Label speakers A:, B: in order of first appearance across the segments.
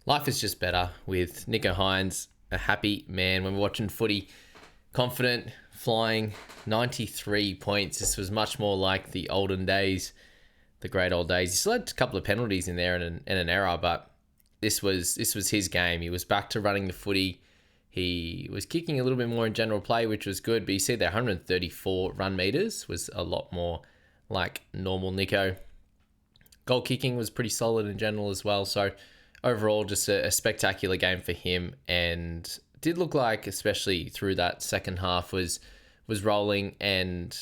A: Life is just better with Nicho Hynes, a happy man when we're watching footy, confident, flying, 93 points. This was much more like the olden days, the great old days. He still had a couple of penalties in there and an error, but this was his game. He was back to running the footy. He was kicking a little bit more in general play, which was good, but you see the 134 run meters was a lot more like normal Nicho. Goal kicking was pretty solid in general as well, so overall, just a spectacular game for him, and did look like, especially through that second half, was rolling, and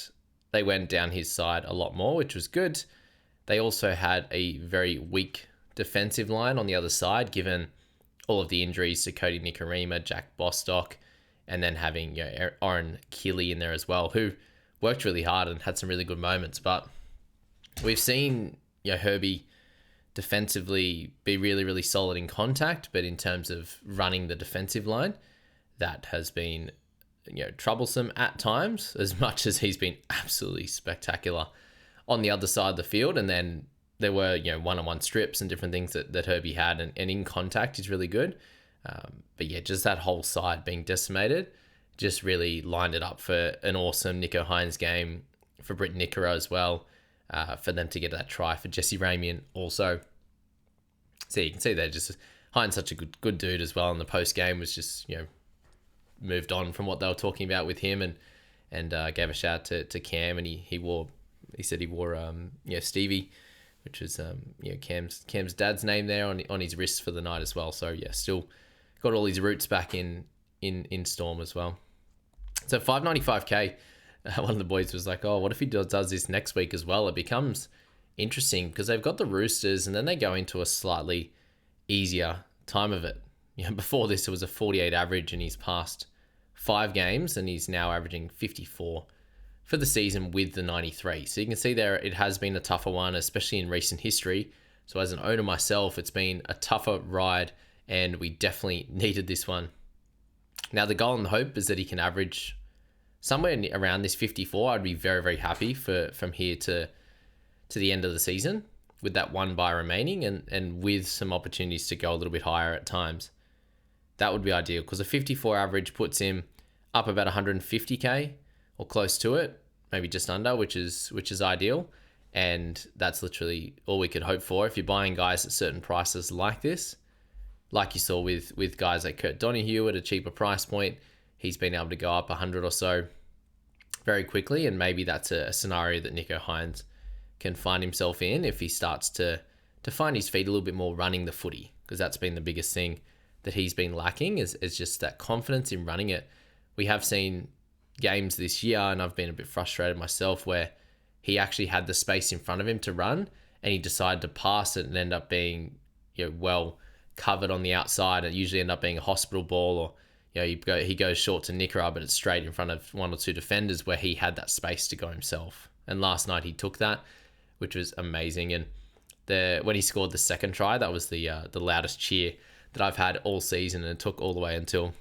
A: they went down his side a lot more, which was good. They also had a very weak defensive line on the other side, given all of the injuries to Cody Nikorima, Jack Bostock, and then having Oren Keeley in there as well, who worked really hard and had some really good moments. But we've seen Herbie defensively be really, really solid in contact, but in terms of running the defensive line, that has been troublesome at times, as much as he's been absolutely spectacular on the other side of the field. And then there were one-on-one strips and different things that Herbie had, and in contact is really good. But yeah, just that whole side being decimated just really lined it up for an awesome Nicho Hynes game for Britt Nikora as well. For them to get that try for Jesse Ramian also. So you can see there, just Hynes such a good dude as well. In the post game was just moved on from what they were talking about with him, and gave a shout to Cam, and he said he wore Stevie, which is Cam's dad's name there on his wrist for the night as well. So yeah, still got all his roots back in Storm as well. So 595k. One of the boys was like, oh, what if he does this next week as well? It becomes interesting because they've got the Roosters and then they go into a slightly easier time of it. Before this, it was a 48 average and he's passed 5 games and he's now averaging 54 for the season with the 93. So you can see there it has been a tougher one, especially in recent history. So as an owner myself, it's been a tougher ride and we definitely needed this one. Now, the goal and the hope is that he can average somewhere around this 54. I'd be very, very happy from here to the end of the season with that one bye remaining and with some opportunities to go a little bit higher at times. That would be ideal because a 54 average puts him up about 150k or close to it, maybe just under, which is ideal. And that's literally all we could hope for if you're buying guys at certain prices like this, like you saw with guys like Kurt Donahue at a cheaper price point. He's been able to go up 100 or so very quickly, and maybe that's a scenario that Nicho Hynes can find himself in if he starts to find his feet a little bit more running the footy, because that's been the biggest thing that he's been lacking is just that confidence in running it. We have seen games this year, and I've been a bit frustrated myself, where he actually had the space in front of him to run, and he decided to pass it and end up being well covered on the outside. It usually end up being a hospital ball, or he goes short to Nikora, but it's straight in front of one or two defenders where he had that space to go himself. And last night he took that, which was amazing. And when he scored the second try, that was the loudest cheer that I've had all season, and it took all the way until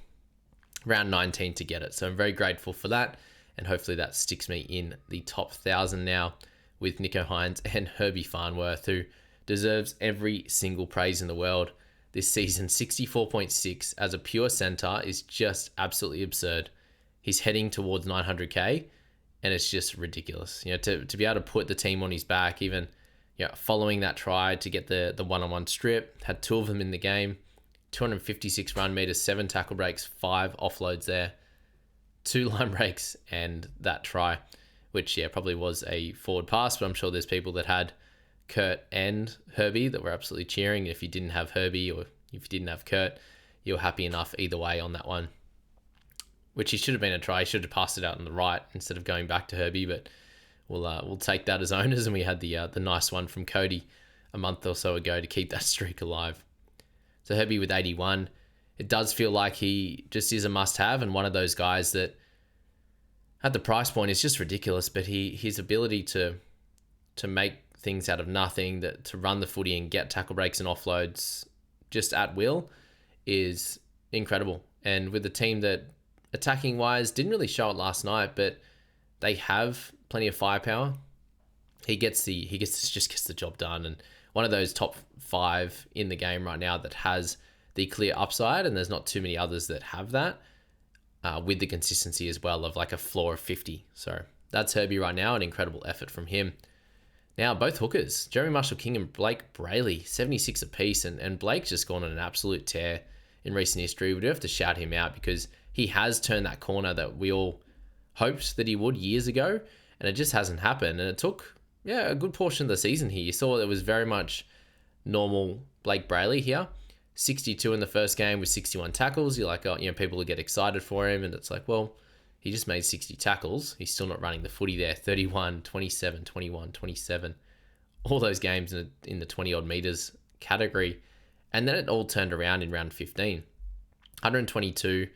A: round 19 to get it. So I'm very grateful for that, and hopefully that sticks me in the top 1,000 now with Nicho Hynes and Herbie Farnworth, who deserves every single praise in the world. This season, 64.6 as a pure center is just absolutely absurd. He's heading towards 900k, and it's just ridiculous. To be able to put the team on his back, even following that try to get the one-on-one strip, had 2 of them in the game, 256 run meters, 7 tackle breaks, 5 offloads there, 2 line breaks, and that try, which probably was a forward pass, but I'm sure there's people that had Kurt and Herbie that were absolutely cheering. If you didn't have Herbie or if you didn't have Kurt, you're happy enough either way on that one, which he should have been a try. He should have passed it out on the right instead of going back to Herbie, but we'll take that as owners. And we had the nice one from Cody a month or so ago to keep that streak alive. So Herbie with 81, it does feel like he just is a must-have, and one of those guys that at the price point is just ridiculous, but his ability to make things out of nothing, that to run the footy and get tackle breaks and offloads just at will is incredible. And with the team that attacking wise didn't really show it last night, but they have plenty of firepower. He just gets the job done, and one of those top 5 in the game right now that has the clear upside, and there's not too many others that have that with the consistency as well of like a floor of 50. So that's Herbie right now, an incredible effort from him. Now, both hookers, Jeremy Marshall-King and Blake Brayley, 76 apiece, and Blake's just gone on an absolute tear in recent history. We do have to shout him out because he has turned that corner that we all hoped that he would years ago, and it just hasn't happened. And it took, a good portion of the season here. You saw it was very much normal Blake Brayley here. 62 in the first game with 61 tackles. You're like, people will get excited for him, and it's like, well, he just made 60 tackles. He's still not running the footy there. 31, 27, 21, 27. All those games in the 20-odd meters category. And then it all turned around in round 15. 122,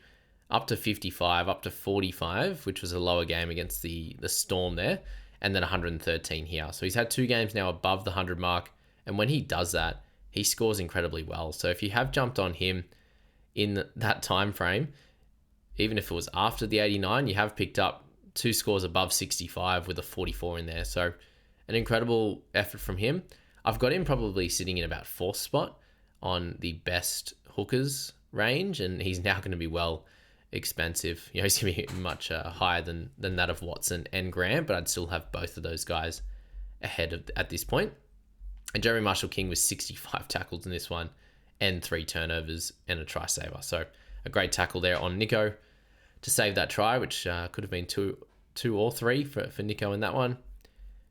A: up to 55, up to 45, which was a lower game against the Storm there. And then 113 here. So he's had 2 games now above the 100 mark. And when he does that, he scores incredibly well. So if you have jumped on him in that time frame, even if it was after the 89, you have picked up 2 scores above 65 with a 44 in there. So an incredible effort from him. I've got him probably sitting in about 4th spot on the best hookers range, and he's now going to be well expensive. He's going to be much higher than that of Watson and Grant, but I'd still have both of those guys ahead at this point. And Jeremy Marshall-King was 65 tackles in this one and 3 turnovers and a try saver. So a great tackle there on Nico to save that try, which could have been two or 3 for Nico in that one.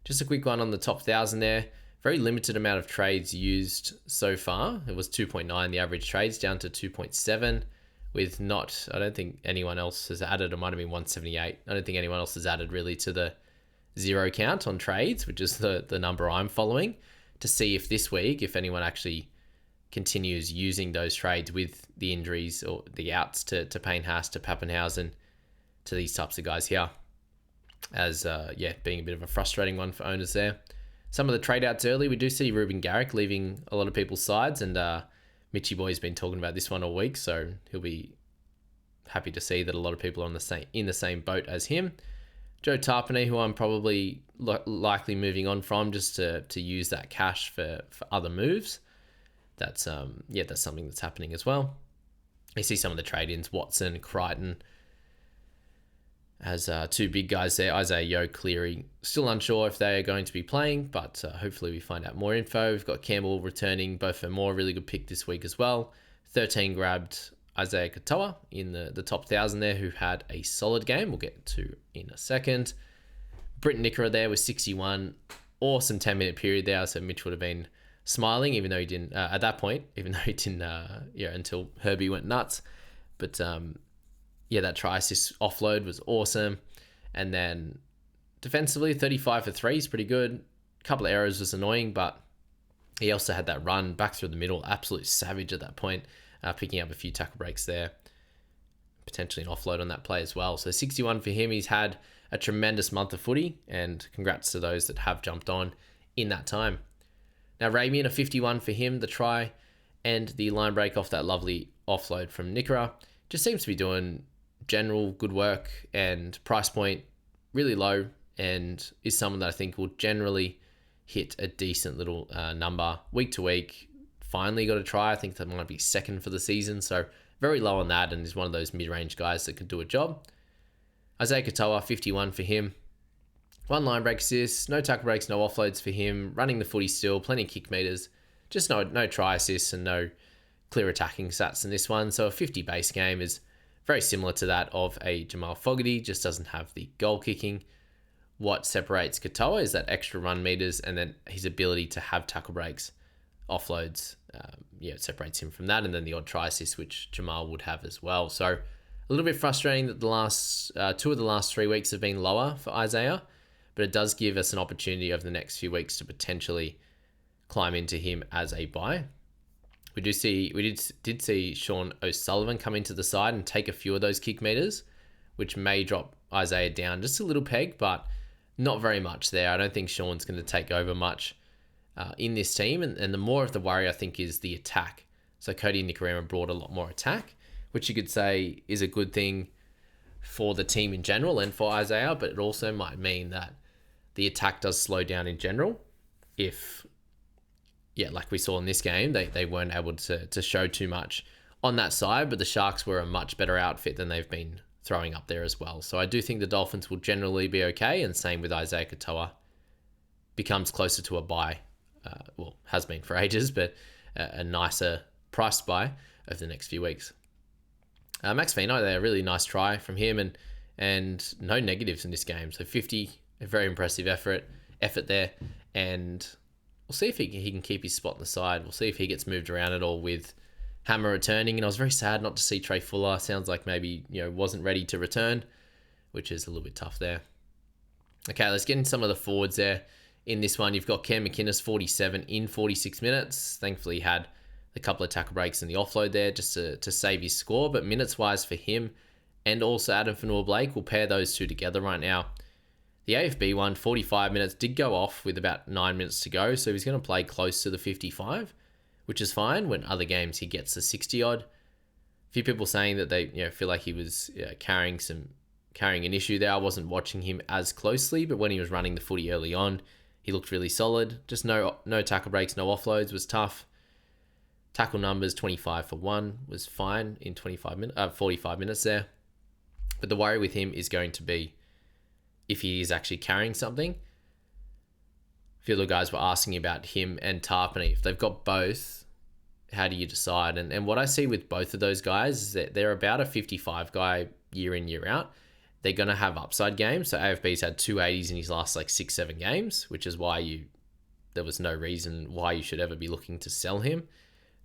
A: Just a quick one on the top 1,000 there. Very limited amount of trades used so far. It was 2.9, the average trades, down to 2.7 with I don't think anyone else has added. It might have been 178. I don't think anyone else has added really to the 0 count on trades, which is the number I'm following, to see if this week, if anyone actually continues using those trades with the injuries or the outs to Payne Haas, to Pappenhausen, to these types of guys here, as being a bit of a frustrating one for owners there. Some of the trade outs early, we do see Ruben Garrick leaving a lot of people's sides, and Mitchy Boy's been talking about this one all week, so he'll be happy to see that a lot of people are in the same boat as him. Joe Tarpanay, who I'm probably likely moving on from just to use that cash for other moves. That's something that's happening as well. You see some of the trade-ins, Watson, Crichton, as 2 big guys there. Isaiah Yeo, Cleary, still unsure if they are going to be playing, but hopefully we find out more info. We've got Campbell returning, both for more, really good pick this week as well. 13 grabbed Isaiah Katoa in the top 1,000 there, who had a solid game. We'll get to in a second. Britton Nickera there with 61. Awesome 10-minute period there, so Mitch would have been smiling, even though he didn't at that point, until Herbie went nuts. But that try assist offload was awesome. And then defensively, 35 for 3 is pretty good. A couple of errors was annoying, but he also had that run back through the middle, absolute savage at that point, picking up a few tackle breaks there. Potentially an offload on that play as well. So 61 for him. He's had a tremendous month of footy, and congrats to those that have jumped on in that time. Now, Ramian, a 51 for him, the try and the line break off that lovely offload from Nickera. Just seems to be doing general good work, and price point really low, and is someone that I think will generally hit a decent little number week to week. Finally got a try. I think that might be 2nd for the season, so very low on that, and is one of those mid-range guys that could do a job. Isaiah Katoa, 51 for him. 1 line break assist, no tackle breaks, no offloads for him. Running the footy still, plenty of kick meters. Just no try assists and no clear attacking stats in this one. So a 50 base game is very similar to that of a Jamal Fogarty, just doesn't have the goal kicking. What separates Katoa is that extra run meters and then his ability to have tackle breaks, offloads. It separates him from that, and then the odd try assist, which Jamal would have as well. So a little bit frustrating that the last 2 of the last 3 weeks have been lower for Isaiah, but it does give us an opportunity over the next few weeks to potentially climb into him as a buy. We did see Sean O'Sullivan come into the side and take a few of those kick meters, which may drop Isaiah down just a little peg, but not very much there. I don't think Sean's going to take over much in this team, and the more of the worry I think is the attack. So Cody Nicarima brought a lot more attack, which you could say is a good thing for the team in general and for Isaiah, but it also might mean that the attack does slow down in general if yeah, like we saw in this game, they weren't able to show too much on that side, but the Sharks were a much better outfit than they've been throwing up there as well. So I do think the Dolphins will generally be okay, and same with Isaiah Katoa. Becomes closer to a buy, has been for ages, but a nicer price buy over the next few weeks. Max Fino, a really nice try from him, and no negatives in this game. So 50, a very impressive effort there, and we'll see if he can keep his spot on the side. We'll see if he gets moved around at all with Hammer returning. And I was very sad not to see Trey Fuller. Sounds like maybe wasn't ready to return, which is a little bit tough there. Okay, let's get into some of the forwards there. In this one, you've got Cam McInnes, 47 in 46 minutes. Thankfully, he had a couple of tackle breaks in the offload there just to save his score. But minutes-wise for him and also Adam Fanua-Blake, we'll pair those two together right now. The AFB one, 45 minutes, did go off with about 9 minutes to go. So he's going to play close to the 55, which is fine. When other games he gets the 60-odd. A few people saying that they feel like he was carrying an issue there. I wasn't watching him as closely, but when he was running the footy early on, he looked really solid. Just no tackle breaks, no offloads was tough. Tackle numbers, 25 for 1 was fine in 45 minutes there. But the worry with him is going to be if he is actually carrying something. A few of the guys were asking about him and Tarpany. If they've got both, how do you decide? And what I see with both of those guys is that they're about a 55 guy year in, year out. They're going to have upside games. So AFB's had 280s in his last 6-7 games, which is why there was no reason why you should ever be looking to sell him.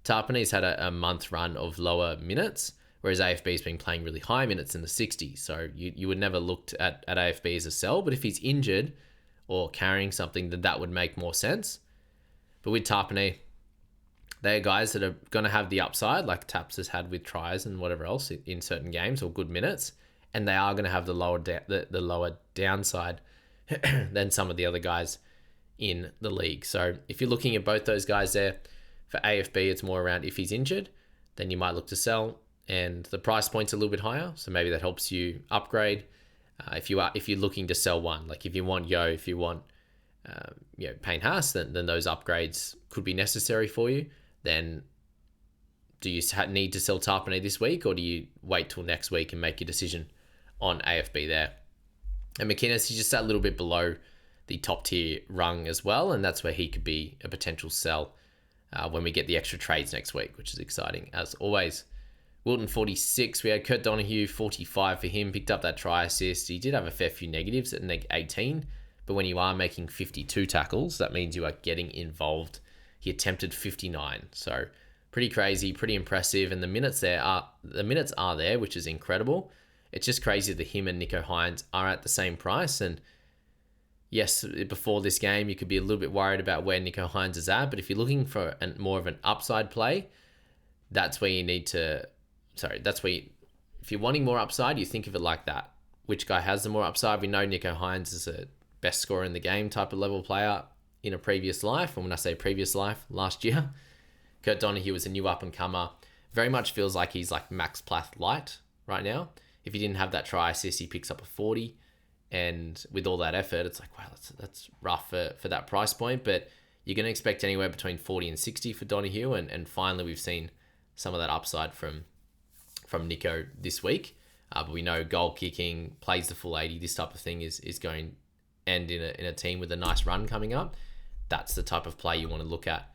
A: Tarpany's had a month run of lower minutes, whereas AFB's been playing really high minutes in the 60s. So you would never look at AFB as a sell, but if he's injured or carrying something, then that would make more sense. But with Tarpany, they're guys that are going to have the upside, like Taps has had with tries and whatever else in certain games or good minutes, and they are going to have the lower downside than some of the other guys in the league. So if you're looking at both those guys there, for AFB, it's more around if he's injured, then you might look to sell, and the price point's a little bit higher, so maybe that helps you upgrade. If you're looking to sell one, like if you want Yo, if you want Payne Haas, then those upgrades could be necessary for you. Then do you need to sell Tarpany this week, or do you wait till next week and make your decision on AFB there? And McInnes, he's just that little bit below the top tier rung as well, and that's where he could be a potential sell when we get the extra trades next week, which is exciting as always. Wilton, 46. We had Kurt Donahue, 45 for him. Picked up that try assist. He did have a fair few negatives at neg 18, but when you are making 52 tackles, that means you are getting involved. He attempted 59, so pretty crazy, pretty impressive. And the minutes are there, which is incredible. It's just crazy that him and Nicho Hynes are at the same price. And yes, before this game, you could be a little bit worried about where Nicho Hynes is at, but if you're looking for more of an upside play, that's where you need to. If you're wanting more upside, you think of it like that. Which guy has the more upside? We know Nicho Hynes is a best scorer in the game type of level player in a previous life. And when I say previous life, last year. Kurt Donahue was a new up-and-comer. Very much feels like he's like Max Plath light right now. If he didn't have that try assist, he picks up a 40. And with all that effort, it's like, wow, that's rough for that price point. But you're going to expect anywhere between 40 and 60 for Donahue. And finally, we've seen some of that upside from Nicho this week. But we know goal kicking, plays the full 80, this type of thing is going to end in a team with a nice run coming up. That's the type of play you want to look at.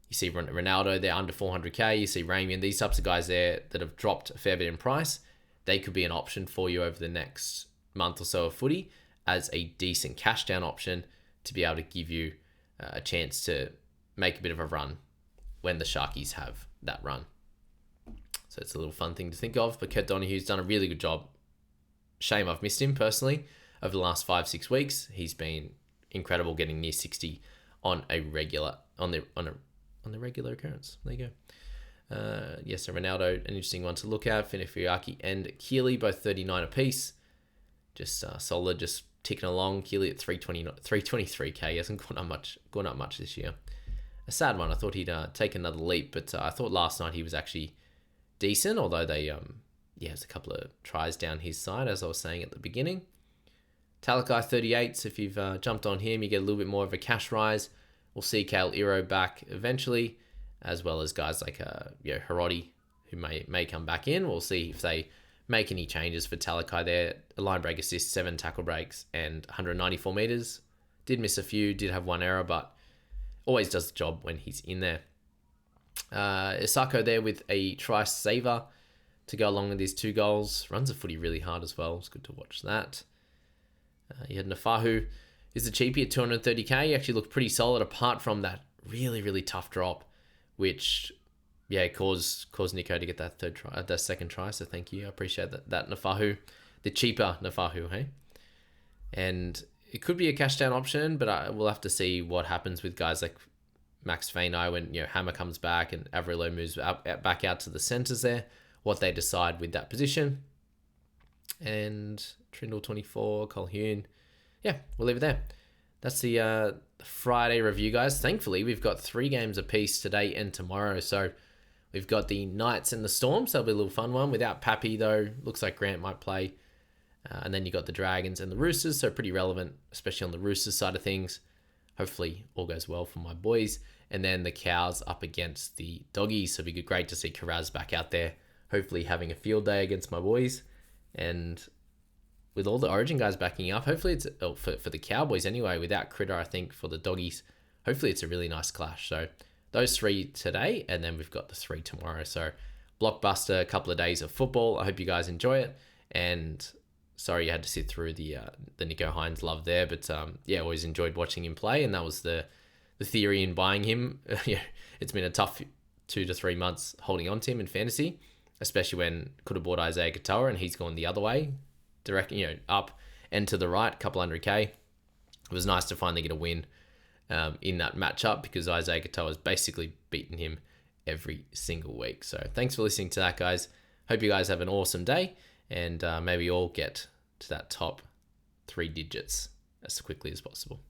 A: You see Ronaldo, they're under 400k. You see Ramian, these types of guys there that have dropped a fair bit in price. They could be an option for you over the next month or so of footy as a decent cash down option to be able to give you a chance to make a bit of a run when the Sharkies have that run. So it's a little fun thing to think of. But Kurt Donahue's done a really good job. Shame I've missed him personally over the last 5-6 weeks. He's been incredible, getting near 60 on a regular regular occurrence. There you go. Yes, so Ronaldo, an interesting one to look at. Finifiaki and Keely, both 39 apiece. Just solid, just ticking along. Keely at 323k. He hasn't gone up much this year. A sad one. I thought he'd take another leap, but I thought last night he was actually decent, although there's a couple of tries down his side, as I was saying at the beginning. Talakai 38, so if you've jumped on him, you get a little bit more of a cash rise We'll see Kale Iro back eventually, as well as guys like Hiroti, who may come back in. We'll see if they make any changes for Talakai there. A line break assist, 7 tackle breaks, and 194 meters. Did miss a few, did have one error, but always does the job when he's in there. Isako there with a try saver to go along with his 2 goals. Runs the footy really hard as well. It's good to watch that. You had Nafahu, who's a cheapie at 230k. He actually looked pretty solid apart from that really, really tough drop, which caused Nico to get that second try. So thank you. I appreciate that Nafahu, the cheaper Nafahu, hey? And it could be a cash down option, but we'll have to see what happens with guys like Max Fainai when Hammer comes back and Averillo moves back out to the centres there, what they decide with that position. And Trindle 24, Colhune. Yeah, we'll leave it there. That's the Friday review, guys. Thankfully, we've got 3 games apiece today and tomorrow. So we've got the Knights and the Storms. That'll be a little fun one. Without Pappy, though, looks like Grant might play. And then you got the Dragons and the Roosters. So pretty relevant, especially on the Roosters side of things. Hopefully, all goes well for my boys. And then the Cows up against the Doggies. So it'd be great to see Karaz back out there. Hopefully having a field day against my boys. And with all the Origin guys backing up, hopefully it's for the Cowboys anyway, without Critter, I think, for the Doggies, hopefully it's a really nice clash. So those 3 today, and then we've got the 3 tomorrow. So blockbuster, a couple of days of football. I hope you guys enjoy it. And sorry you had to sit through the Nico HYNES love there, but always enjoyed watching him play, and that was the theory in buying him. It's been a tough 2 to 3 months holding on to him in fantasy, especially when could have bought Isaiah Katoa and he's gone the other way, direct, up and to the right, couple 100k. It was nice to finally get a win in that matchup because Isaiah Katoa has basically beaten him every single week. So thanks for listening to that, guys. Hope you guys have an awesome day, and maybe all get to that top 3 digits as quickly as possible.